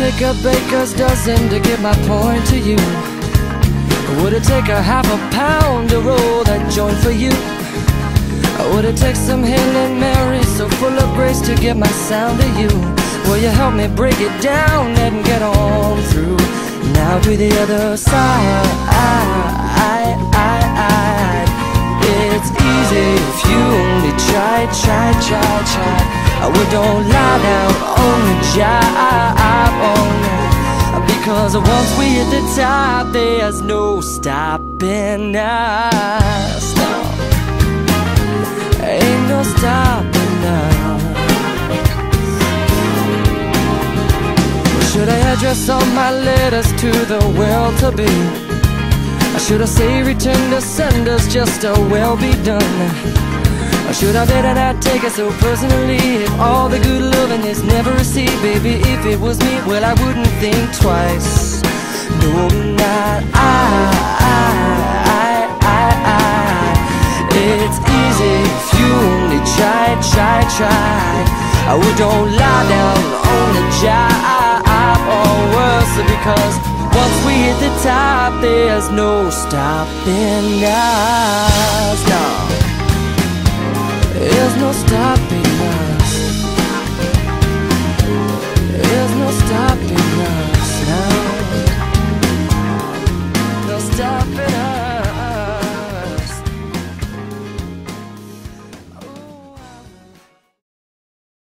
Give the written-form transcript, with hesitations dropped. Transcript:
take a baker's dozen to get my point to you? Would it take a half a pound to roll that joint for you? Would it take some Hail and Mary so full of grace to get my sound to you? Will you help me break it down and get on through? Now to the other side. It's easy if you only try. We don't lie down on the job all night, because once we hit the top, there's no stopping us. No, ain't no stopping us. Should I address all my letters to the well-to-be? Should I say return to senders, just a well be done? Or should I better not take it so personally? If all the good loving is never received, baby, if it was me, well, I wouldn't think twice. No, not It's easy if you only try. We don't lie down on the job, or worse, because once we hit the top, there's no stopping us. No, there's no stopping.